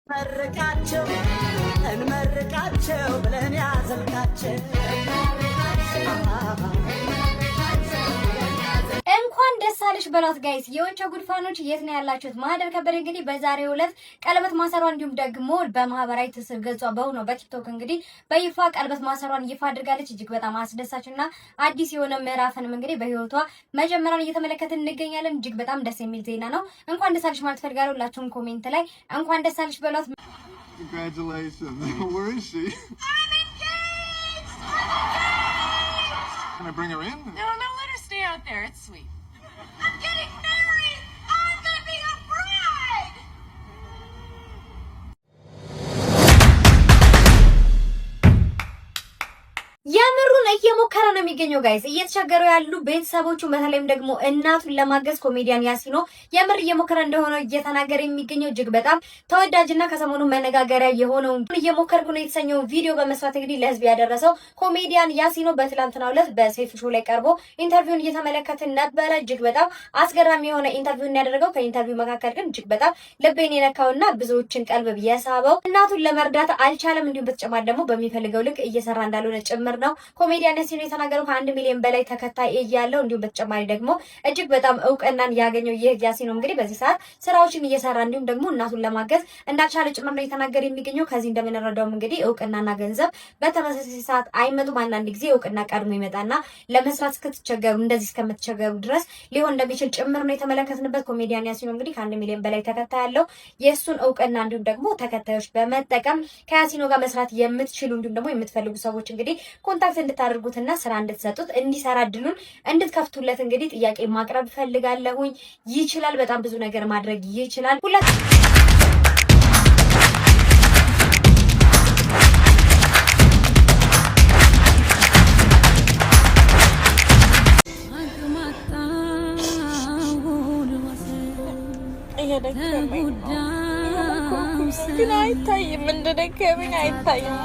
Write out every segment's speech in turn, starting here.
መርቃቸው እንመርቃቸው ብለን ያዘልቃቸው እንኳን ደስ አለሽ በሏት ጋይስ። የወንቸ ጉድፋኖች የት ነው ያላችሁት? ማህደር ከበደ እንግዲህ በዛሬው ዕለት ቀለበት ማሰሯን እንዲሁም ደግሞ በማህበራዊ ትስስር ገጿ በሆነው በቲክቶክ እንግዲህ በይፋ ቀለበት ማሰሯን ይፋ አድርጋለች። እጅግ በጣም አስደሳችና አዲስ የሆነ ምዕራፍንም እንግዲህ በህይወቷ መጀመሪያውን እየተመለከትን እንገኛለን። እጅግ በጣም ደስ የሚል ዜና ነው። እንኳን ደስ አለሽ ማለት ፈልጋለሁ። ሁላችሁም ኮሜንት ላይ እንኳን ደስ አለሽ በሏት። Congratulations. Where is she? I'm engaged! Can I bring her in? No, let her stay out there. It's sweet. I'm getting married! I'm gonna be a bride! የምሩን እየሞከረ ነው የሚገኘው ጋይስ። እየተቸገሩ ያሉ ቤተሰቦቹ በተለይም ደግሞ እናቱን ለማገዝ ኮሜዲያን ያሲኖ የምር እየሞከረ እንደሆነ እየተናገረ የሚገኘው እጅግ በጣም ተወዳጅና ከሰሞኑ መነጋገሪያ የሆነው እየሞከርኩ ነው የተሰኘው ቪዲዮ በመስራት እንግዲህ ለህዝብ ያደረሰው ኮሜዲያን ያሲኖ በትላንትናው ዕለት በሰይፉ ሾው ላይ ቀርቦ ኢንተርቪውን እየተመለከትን ነበረ። እጅግ በጣም አስገራሚ የሆነ ኢንተርቪውን ያደረገው። ከኢንተርቪው መካከል ግን እጅግ በጣም ልቤን የነካውና ብዙዎችን ቀልብ የሳበው እናቱን ለመርዳት አልቻለም፣ እንዲሁም በተጨማሪ ደግሞ በሚፈልገው ልክ እየሰራ እንዳልሆነ ጭምር ነው ኮሜዲያን ያሲኖ የተናገረው። ከ1 ሚሊዮን በላይ ተከታይ እያለው እንዲሁም በተጨማሪ ደግሞ እጅግ በጣም እውቅናን ያገኘው ይህ ያሲኖ እንግዲህ በዚህ ሰዓት ስራዎችን እየሰራ እንዲሁም ደግሞ እናቱን ለማገዝ እንዳልቻለ ጭምር ነው የተናገረ የሚገኘው። ከዚህ እንደምንረዳውም እንግዲህ እውቅናና ገንዘብ በተመሳሳይ ሰዓት አይመጡም። አንዳንድ ጊዜ እውቅና ቀድሞ ይመጣና ለመስራት እስክትቸገሩ እንደዚህ እስከምትቸገሩ ድረስ ሊሆን እንደሚችል ጭምር ነው የተመለከትንበት። ኮሜዲያን ያሲኖ እንግዲህ ከ1 ሚሊዮን በላይ ተከታይ ያለው የእሱን እውቅና እንዲሁም ደግሞ ተከታዮች በመጠቀም ከያሲኖ ጋር መስራት የምትችሉ እንዲሁም ደግሞ የምትፈልጉ ሰዎች እንግዲህ ኮንታክት እንድታደርጉትና ስራ እንድትሰጡት እንዲሰራ እድሉን እንድትከፍቱለት እንግዲህ ጥያቄ ማቅረብ ፈልጋለሁኝ። ይችላል፣ በጣም ብዙ ነገር ማድረግ ይችላል። ግን አይታይም፣ እንደደከመኝ አይታይማ።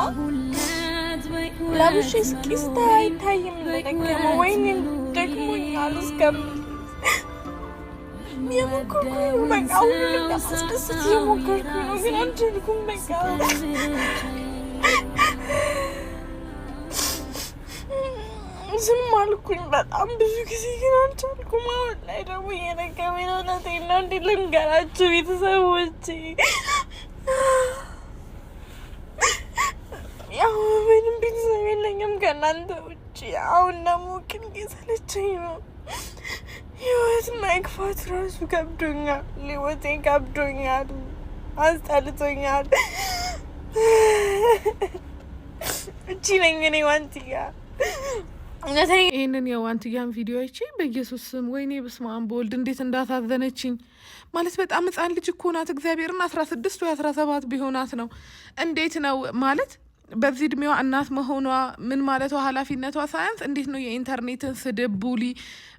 ለብሼ እስኪስታ አይታይም እንደደከመ። ወይኔ ደክሞኛል እስከምል የሞከርኩ ነው። በቃ ሁሉም ለማስደሰት የሞከርኩ ነው፣ ግን አልቻልኩም። በቃ ዝም አልኩኝ በጣም ብዙ ጊዜ፣ ግን አልቻልኩም። አሁን ላይ ደግሞ እየደከመኝ ነው። እውነቴን ነው። እንዴት ልንገራችሁ ቤተሰቦቼ? ያው ምንም ቤተሰብ የለኝም ከእናንተ ውጭ። አሁን ደግሞ ግን እየሰለቸኝ ነው። ህይወት መግፋት ራሱ ከብዶኛል። ህይወቴ ከብዶኛል፣ አስጠልቶኛል። እቺ ነኝ እኔ ዋንትያ። ይህንን የዋንትያን ቪዲዮ አይቼ በኢየሱስ ስም ወይኔ በስመ አብ በወልድ እንዴት እንዳሳዘነችኝ ማለት በጣም ህጻን ልጅ እኮ ናት። እግዚአብሔርን 16 ወይ 17 ቢሆናት ነው። እንዴት ነው ማለት በዚህ እድሜዋ እናት መሆኗ ምን ማለቷ ኃላፊነቷ ሳያንስ እንዴት ነው የኢንተርኔትን ስድብ ቡሊ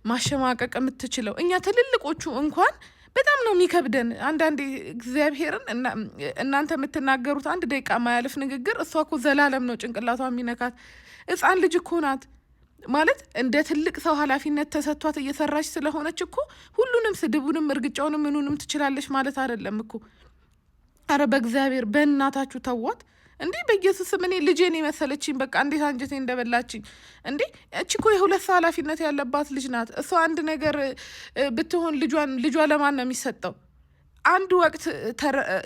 ማሸማቀቅ የምትችለው? እኛ ትልልቆቹ እንኳን በጣም ነው የሚከብደን አንዳንዴ። እግዚአብሔርን እናንተ የምትናገሩት 1 ደቂቃ ማያልፍ ንግግር እሷ እኮ ዘላለም ነው ጭንቅላቷ የሚነካት። ህጻን ልጅ እኮ ናት ማለት እንደ ትልቅ ሰው ኃላፊነት ተሰጥቷት እየሰራች ስለሆነች እኮ ሁሉንም ስድቡንም እርግጫውንም ምኑንም ትችላለች ማለት አይደለም እኮ። አረ በእግዚአብሔር በእናታችሁ ተዋት እንዴ! በኢየሱስም እኔ ልጄን የመሰለችኝ በቃ እንዴት አንጀቴ እንደበላችኝ እንዴ! እቺ እኮ የ2 ሰው ኃላፊነት ያለባት ልጅ ናት። እሷ አንድ ነገር ብትሆን ልጇ ለማን ነው የሚሰጠው? አንድ ወቅት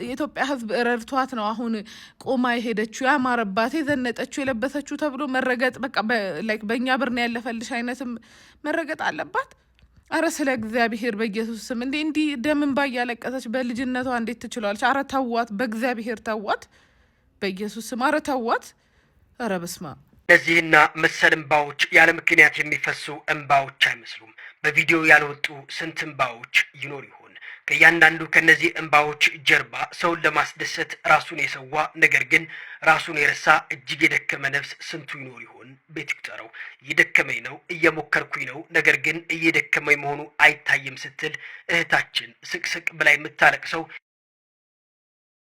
የኢትዮጵያ ሕዝብ ረድቷት ነው አሁን ቆማ የሄደችው ያማረባት የዘነጠችው የለበሰችው ተብሎ መረገጥ በቃ በእኛ ብር ነው ያለፈልሽ አይነትም መረገጥ አለባት። አረ ስለ እግዚአብሔር በኢየሱስ ስም እንዲህ ደምንባ እያለቀሰች በልጅነቷ እንዴት ትችላለች? አረ ተዋት፣ በእግዚአብሔር ተዋት፣ በኢየሱስ ስም አረ ተዋት። አረ በስመ አብ። እነዚህና መሰል እንባዎች ያለ ምክንያት የሚፈሱ እንባዎች አይመስሉም። በቪዲዮ ያልወጡ ስንት እንባዎች ይኖር ይሆን? ከእያንዳንዱ ከነዚህ እንባዎች ጀርባ ሰውን ለማስደሰት ራሱን የሰዋ ነገር ግን ራሱን የረሳ እጅግ የደከመ ነፍስ ስንቱ ይኖር ይሆን? ቤት ይቁጠረው። እየደከመኝ ነው፣ እየሞከርኩኝ ነው፣ ነገር ግን እየደከመኝ መሆኑ አይታይም ስትል እህታችን ስቅስቅ ብላ የምታለቅሰው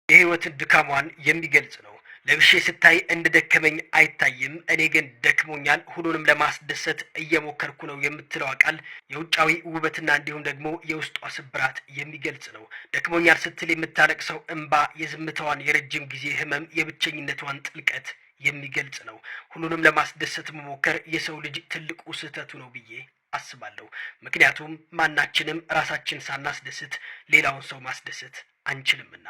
የህይወትን ድካሟን የሚገልጽ ነው። ለብሼ ስታይ እንደደከመኝ አይታይም፣ እኔ ግን ደክሞኛል፣ ሁሉንም ለማስደሰት እየሞከርኩ ነው የምትለው ቃል የውጫዊ ውበትና እንዲሁም ደግሞ የውስጧ ስብራት የሚገልጽ ነው። ደክሞኛል ስትል የምታለቅሰው እንባ የዝምታዋን የረጅም ጊዜ ህመም፣ የብቸኝነቷን ጥልቀት የሚገልጽ ነው። ሁሉንም ለማስደሰት መሞከር የሰው ልጅ ትልቁ ስህተቱ ነው ብዬ አስባለሁ። ምክንያቱም ማናችንም ራሳችን ሳናስደስት ሌላውን ሰው ማስደሰት አንችልምና።